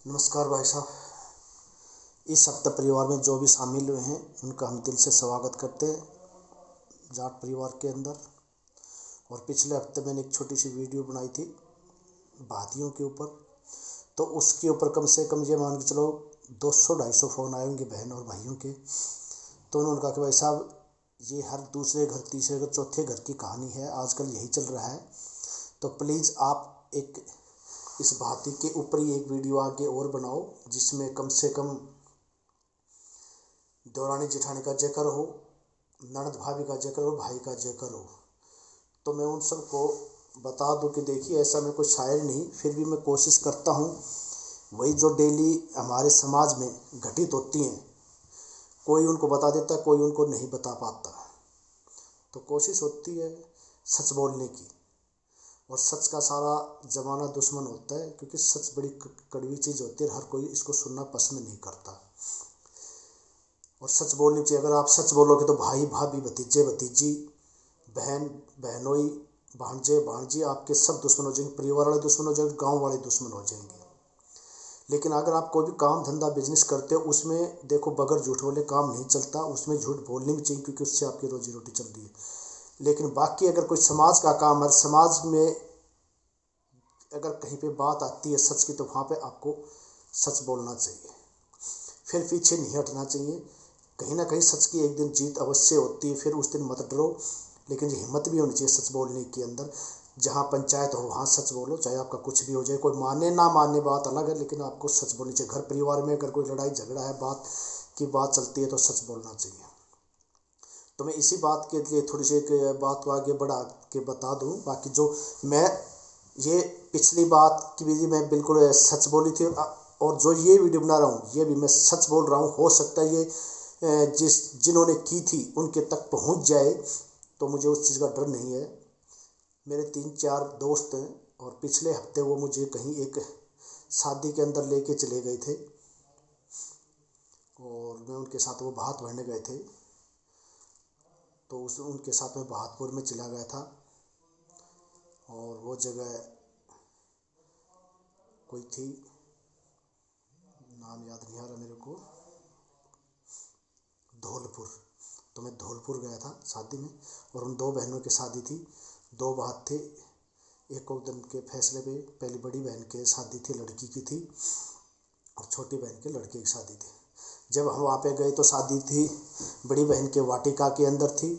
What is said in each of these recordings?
नमस्कार भाई साहब। इस सप्ताह परिवार में जो भी शामिल हुए हैं उनका हम दिल से स्वागत करते हैं जाट परिवार के अंदर। और पिछले हफ्ते मैंने एक छोटी सी वीडियो बनाई थी भातियों के ऊपर, तो उसके ऊपर कम से कम ये मान के चलो 200-250 फ़ोन आए होंगे बहन और भाइयों के। तो उन्होंने कहा कि भाई साहब ये हर दूसरे घर तीसरे घर चौथे घर की कहानी है, आजकल यही चल रहा है, तो प्लीज़ आप एक इस भाती के ऊपर ही एक वीडियो आगे और बनाओ जिसमें कम से कम दौरानी जेठानी का जिक्र हो, ननद भाभी का जिक्र हो, भाई का जिक्र हो। तो मैं उन सबको बता दूं कि देखिए ऐसा मैं कोई शायर नहीं, फिर भी मैं कोशिश करता हूं वही जो डेली हमारे समाज में घटित होती हैं, कोई उनको बता देता, कोई उनको नहीं बता पाता। तो कोशिश होती है सच बोलने की, और सच का सारा ज़माना दुश्मन होता है, क्योंकि सच बड़ी कड़वी चीज़ होती है, हर कोई इसको सुनना पसंद नहीं करता। और सच बोलनी चाहिए। अगर आप सच बोलोगे तो भाई भाभी, भतीजे भतीजी, बहन बहनोई, भांजे भांजी आपके सब दुश्मन हो जाएंगे, परिवार वाले दुश्मन हो जाएंगे, गांव वाले दुश्मन हो जाएंगे। लेकिन अगर आप कोई भी काम धंधा बिजनेस करते हो उसमें देखो बगैर झूठ बोले काम नहीं चलता, उसमें झूठ बोलनी भी चाहिए क्योंकि उससे आपकी रोजी रोटी चल रही है। लेकिन बाकी अगर कोई समाज का काम है, समाज में अगर कहीं पे बात आती है सच की, तो वहाँ पे आपको सच बोलना चाहिए, फिर पीछे नहीं हटना चाहिए। कहीं ना कहीं सच की एक दिन जीत अवश्य होती है, फिर उस दिन मत डरो। लेकिन ये हिम्मत भी होनी चाहिए सच बोलने के अंदर। जहाँ पंचायत हो वहाँ सच बोलो, चाहे आपका कुछ भी हो जाए, कोई माने ना माने बात अलग है, लेकिन आपको सच बोलनी चाहिए। घर परिवार में अगर कोई लड़ाई झगड़ा है, बात चलती है, तो सच बोलना चाहिए। तो मैं इसी बात के लिए थोड़ी सी एक बात को आगे बढ़ा के बता दूं। बाकी जो मैं ये पिछली बात की भी मैं बिल्कुल सच बोली थी, और जो ये वीडियो बना रहा हूँ ये भी मैं सच बोल रहा हूँ। हो सकता है ये जिन्होंने की थी उनके तक पहुँच जाए, तो मुझे उस चीज़ का डर नहीं है। मेरे 3-4 दोस्त हैं, और पिछले हफ्ते वो मुझे कहीं एक शादी के अंदर लेके चले गए थे, और मैं उनके साथ वो भात भरने गए थे, तो उनके साथ में बहादुर में चला गया था। और वो जगह कोई थी, नाम याद नहीं आ रहा मेरे को, धौलपुर। तो मैं धौलपुर गया था शादी में, और उन दो बहनों की शादी थी। दो बात थे, एक दिन के फैसले पे पहली बड़ी बहन की शादी थी, लड़की की थी, और छोटी बहन के लड़के की शादी थी। जब हम वहाँ पे गए तो शादी थी बड़ी बहन के वाटिका के अंदर थी।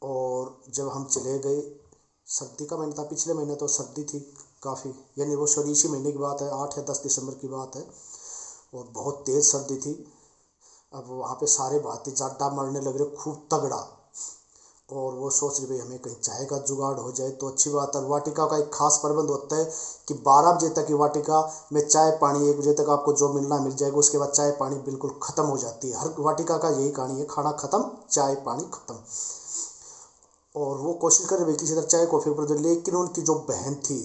और जब हम चले गए, सर्दी का महीना था, पिछले महीने तो सर्दी थी काफ़ी, यानी वो सॉरी इसी महीने की बात है, 8 या 10 दिसंबर की बात है, और बहुत तेज़ सर्दी थी। अब वहाँ पे सारे भाती जाड्डा मारने लग रहे खूब तगड़ा, और वो सोच रहे भाई हमें कहीं चाय का जुगाड़ हो जाए तो अच्छी बात है। वाटिका का एक खास प्रबंध होता है कि 12 बजे तक की वाटिका में चाय पानी, 1 बजे तक आपको जो मिलना मिल जाएगा, उसके बाद चाय पानी बिल्कुल ख़त्म हो जाती है। हर वाटिका का यही कहानी है, खाना ख़त्म, चाय पानी ख़त्म। और वो कोशिश कर रहे किसी तरह चाय कॉफ़ी पर, लेकिन उनकी जो बहन थी,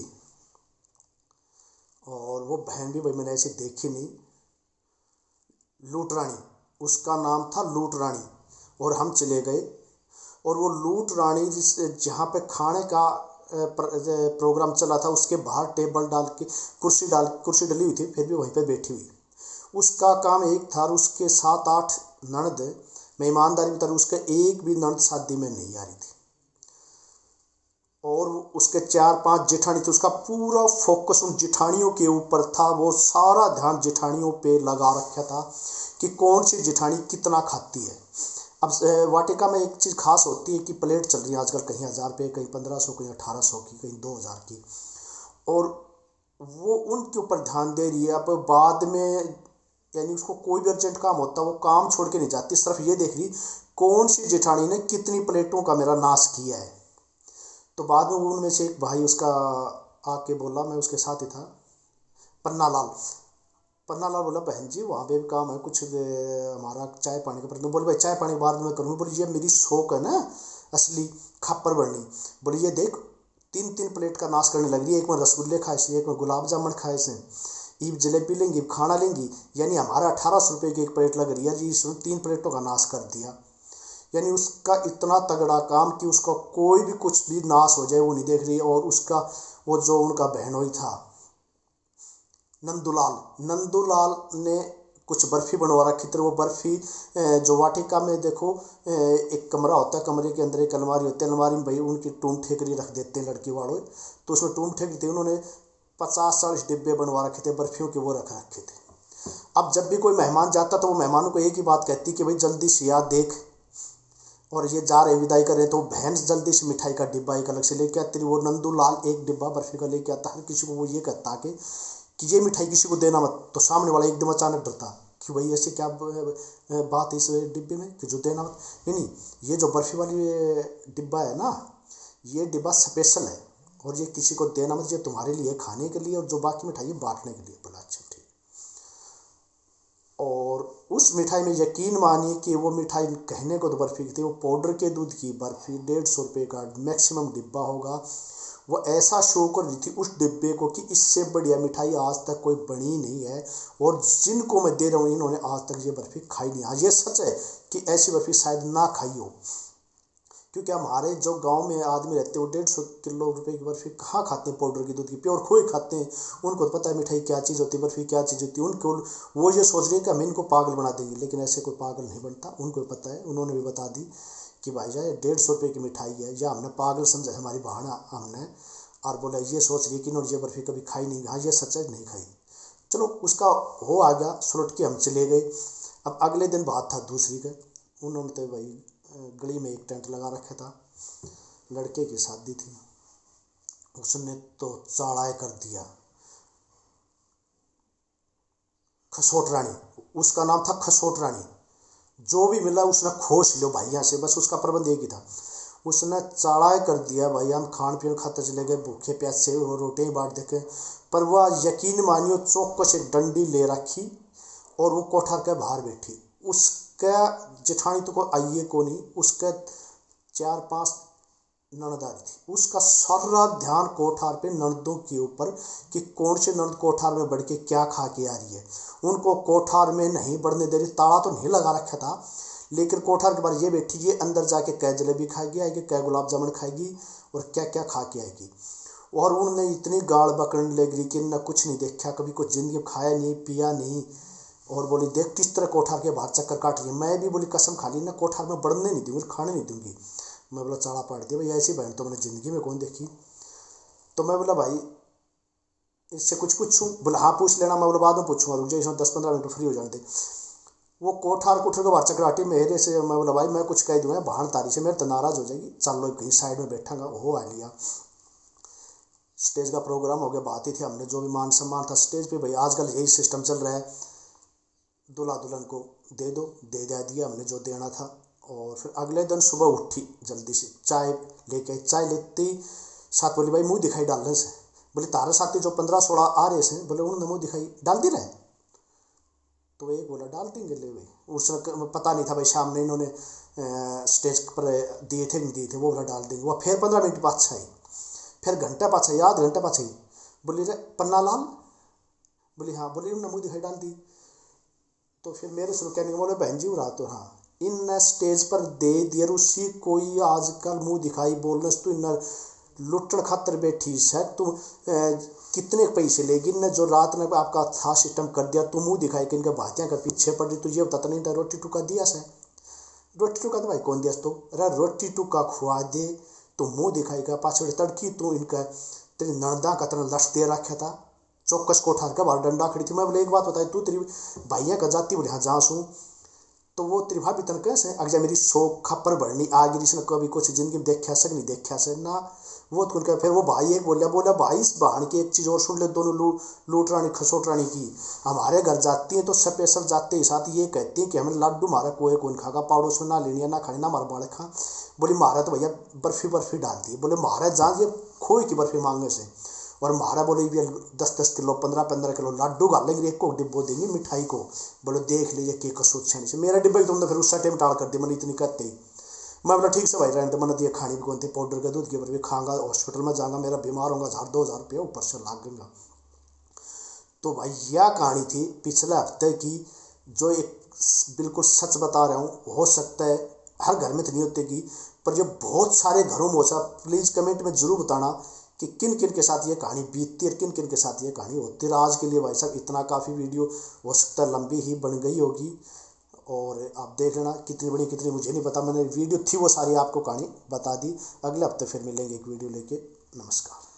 और वो बहन भी भाई मैंने ऐसी देखी नहीं, लूट रानी, उसका नाम था लूट रानी। और हम चले गए, और वो लूट रानी जहाँ पे खाने का प्रोग्राम चला था, उसके बाहर टेबल डाल के कुर्सी डली हुई थी, फिर भी वहीं पे बैठी हुई। उसका काम एक था, उसके 7-8 ननद, मैं ईमानदारी बता रहा हूँ, उसके एक भी ननद शादी में नहीं आ रही थी, और उसके 4-5 जेठानी थी। उसका पूरा फोकस उन जेठानियों के ऊपर था, वो सारा ध्यान जेठानियों पे लगा रखा था कि कौन सी जेठानी कितना खाती है। अब वाटिका में एक चीज़ खास होती है कि प्लेट चल रही है आजकल, कहीं 1000 रुपये, कहीं 1500, कहीं 1800 की, कहीं 2000 की, और वो उनके ऊपर ध्यान दे रही है। अब बाद में यानी उसको कोई भी अर्जेंट काम होता है वो काम छोड़ के नहीं जाती, सिर्फ ये देख रही कौन सी जेठानी ने कितनी प्लेटों का मेरा नाश किया है। तो बाद में उनमें से एक भाई उसका आके बोला, मैं उसके साथ ही था, पन्ना लाल। पन्ना लाल बोला बहन जी वहाँ पे भी काम है कुछ, हमारा चाय पानी का प्रश्न। बोले भाई चाय पानी बाद में करूँगी। बोली ये मेरी शौक है ना असली, खापर बढ़नी। बोली ये देख 3-3 प्लेट का नाश करने लग रही है, एक में रसगुल्ले खाए से, एक में गुलाब जामुन खाए से, ईब जलेबी लेंगी, खाना लेंगी, यानी हमारा 1800 रुपये की एक प्लेट लग रही है जी, इसमें 3 प्लेटों का नाश कर दिया। यानी उसका इतना तगड़ा काम कि उसका कोई भी कुछ भी नाश हो जाए वो नहीं देख रही। और उसका वो जो उनका बहनोई था, नंदूलाल ने कुछ बर्फ़ी बनवा रखी थी। वो बर्फ़ी जो वाटिका में देखो एक कमरा होता है, कमरे के अंदर एक अलमारी होती है, अलमारी में भाई उनकी टूम ठेकरी रख देते हैं लड़की वालों, तो उसमें टूम ठेकरी थी, उन्होंने 50-40 डिब्बे बनवा रखे थे बर्फ़ियों के, वो रख रखे थे। अब जब भी कोई मेहमान जाता तो वो मेहमानों को एक ही बात कहती कि भाई जल्दी से याद देख, और ये जा रहे विदाई कर रहे, तो बहन जल्दी से मिठाई का डिब्बा एक अलग से लेके आती। वो नंदूलाल एक डिब्बा बर्फ़ी का लेके आता, हर किसी को वो ये कहता कि ये मिठाई किसी को देना मत, तो सामने वाला एकदम अचानक डरता कि भाई ऐसे क्या बात है इस डिब्बे में कि जो देना मत। नहीं, ये जो बर्फ़ी वाली डिब्बा है ना, ये डिब्बा स्पेशल है और ये किसी को देना मत, ये तुम्हारे लिए खाने के लिए, और जो बाकी मिठाई है बांटने के लिए। बोला अच्छा ठीक। और उस मिठाई में यकीन मानिए कि वो मिठाई कहने को तो बर्फ़ी की थी, वो पाउडर के दूध की बर्फ़ी 150 रुपये का मैक्सिमम डिब्बा होगा। वो ऐसा शो कर रही थी उस डिब्बे को कि इससे बढ़िया मिठाई आज तक कोई बनी नहीं है, और जिनको मैं दे रहा हूँ इन्होंने आज तक ये बर्फ़ी खाई नहीं। हाँ, ये सच है कि ऐसी बर्फ़ी शायद ना खाई हो, क्योंकि हमारे जो गांव में आदमी रहते हैं वो 150 किलो रुपए की बर्फ़ी कहाँ खाते हैं, पाउडर की दूध की, प्योर खोए खाते हैं। उनको तो पता है मिठाई क्या चीज़ होती है, बर्फ़ी क्या चीज़ होती है। उनको वो ये सोच रहे हैं कि हम इनको पागल बना देंगे, लेकिन ऐसे कोई पागल नहीं बनता। उनको भी पता है, उन्होंने भी बता दी कि भाई जान 150 रुपये की मिठाई है, या हमने पागल समझा हमारी बहाना हमने, और बोला ये सोच रही कि इन्होंने ये बर्फ़ी कभी खाई नहीं। हाँ, ये सच है, नहीं खाई। चलो उसका हो आ गया, सुलट के हम चले गए। अब अगले दिन बात था दूसरी का, उन्होंने तो भाई गली में एक टेंट लगा रखा था, लड़के की शादी थी, उसने तो चाड़ाए कर दिया। खसोट रानी, उसका नाम था खसोट रानी। जो भी मिला उसने खोस लो भाइया से, बस उसका प्रबंध एक ही था, उसने चाड़ाए कर दिया। भाई हम खान पीन खाते चले गए, भूखे प्यासे और रोटियाँ बांट देखे। पर वह यकीन मानियो चौक से डंडी ले रखी और वो कोठार के बाहर बैठी। उसका जेठानी तो को आइए को नहीं, उसके 4-5 ननदारी थी। उसका सारा ध्यान कोठार पे ननदों के ऊपर कि कौन से ननद कोठार में बढ़ के क्या खा के आ रही है। उनको कोठार में नहीं बढ़ने दे रही, ताला तो नहीं लगा रखा था, लेकिन कोठार के बाहर ये बैठी, ये अंदर जाके क्या जलेबी खाएगी आएगी, क्या गुलाब जामुन खाएगी और क्या क्या खा के आएगी। और उन्होंने इतनी गाड़ बकने लग रही कि न कुछ नहीं देखा, कभी कुछ ज़िंदगी में खाया नहीं पिया नहीं, और बोली देख किस तरह कोठार के बाहर चक्कर काट रही है। मैं भी बोली कसम खा ली ना, कोठार में बढ़ने नहीं दूंगी, खाने नहीं दूंगी। मैं बोला चाड़ा पाट दिया भाई, ऐसी बहन तो मैंने ज़िंदगी में कौन देखी। तो मैं बोला भाई इससे कुछ पूछूं, बोला हाँ पूछ लेना। मैं बोला बाद में पूछूंगा, रुक जाए, इसमें 10-15 मिनट फ्री हो जाने दे। वो कोठार के बाहर चक्राटी मेरे से, मैं बोला भाई मैं कुछ कह दूंगा बहन तारी से मेरे तो नाराज़ हो जाएगी, चल लो कहीं साइड में बैठांगा। हो आ लिया, स्टेज का प्रोग्राम हो गया, बात ही थी, हमने जो भी मान सम्मान था स्टेज पे। भाई आजकल यही सिस्टम चल रहा है, दूल्हा दुल्हन को दे दो, दे दिया हमने जो देना था। और फिर अगले दिन सुबह उठी जल्दी से, चाय लेके, चाय लेती साथ बोली भाई मुँह दिखाई डालने से। बोले तारे साथी जो 15-16 आ रहे से, बोले उन्होंने मुँह दिखाई डाल दी रहे। तो एक बोला डाल देंगे ले भाई, उसने पता नहीं था भाई शाम में इन्होंने स्टेज पर दिए थे नहीं दिए थे, वो बोला डाल देंगे। वह फिर 15 मिनट बाद छाई, फिर घंटा पाछा याद घंटा पाछा ही बोली रे पन्ना लाल, बोली हाँ, बोली उन्होंने मुँह दिखाई डाल दी। तो फिर मेरे शुरू कहने बोले बहन जी रहा तो हाँ इन स्टेज पर दे दिया उसी कोई आजकल मुंह दिखाई बोलने से तू इन लुटन खातर बैठी है तुम कितने पैसे लेगी न जो रात में आपका था सिस्टम कर दिया, तू मुंह दिखाई कि इनके भातियाँ का पीछे पड़ रही, तुझे बताता नहीं था रोटी टुका दिया से, रोटी टुका तो भाई कौन दिया तो, अरे रोटी टुका खुआ दे तो मुँह दिखाई का पाछड़ तड़की तू इनका तेरी नर्दा का तरह लश दे रखा था। चौकस कोठार का बाहर डंडा खड़ी थी। मैं बोले एक बात बताई तू तेरी भाइया का जाती, बोले हाँ जहाँ सूँ। तो वो तेरी भाभी तन कैसे अगर मेरी शोक खप्पर बढ़नी आ गई, इसने कभी कुछ जिंदगी में देखा से नहीं देखा से ना। वो तो फिर वो भाई एक बोला भाई इस बहन की एक चीज़ और सुन ले, दोनों लूट रानी खसोट रानी की हमारे घर जाती हैं तो स्पेशल जाते ही साथ ये कहती हैं कि हमें लाडू मारा कोई कौन खागा, पड़ोस में ना लेनी ना खानी ना मारा बाड़ खा। बोली मारा तो भैया बर्फ़ी डाल दी, बोले मारा जहाँ ये खोए की बर्फ़ी मांगने से, और मारा बोले भी 10-10 किलो 15-15 किलो लाडू गाल लेंगे, एक को डिब्बो देंगे मिठाई को। बोले देख लीजिए के कसूर छानी से मेरा डिब्बे तुमने फिर उस टाइम टाल कर दी, मैंने इतनी करते ही। मैं बोला ठीक से भाई रहने तो मैंने दिया खानी भी कौन थी, पाउडर का दूध के ऊपर भी खाऊंगा, हॉस्पिटल में जाऊँगा, मेरा बीमार होगा 1000-2000 रुपये ऊपर से लागेगा। तो भाई यह कहानी थी पिछले हफ्ते की, जो एक बिल्कुल सच बता रहा हूँ। हो सकता है हर घर में तो नहीं होती की, पर जो बहुत सारे घरों में हो सकता। प्लीज़ कमेंट में ज़रूर बताना कि किन किन के साथ ये कहानी बीतती है और किन किन के साथ ये कहानी होती है। आज के लिए भाई साहब इतना काफ़ी, वीडियो हो सकता है लंबी ही बन गई होगी, और आप देख लेना कितनी बड़ी कितनी मुझे नहीं पता, मैंने वीडियो थी वो सारी आपको कहानी बता दी। अगले हफ्ते फिर मिलेंगे एक वीडियो लेके। नमस्कार।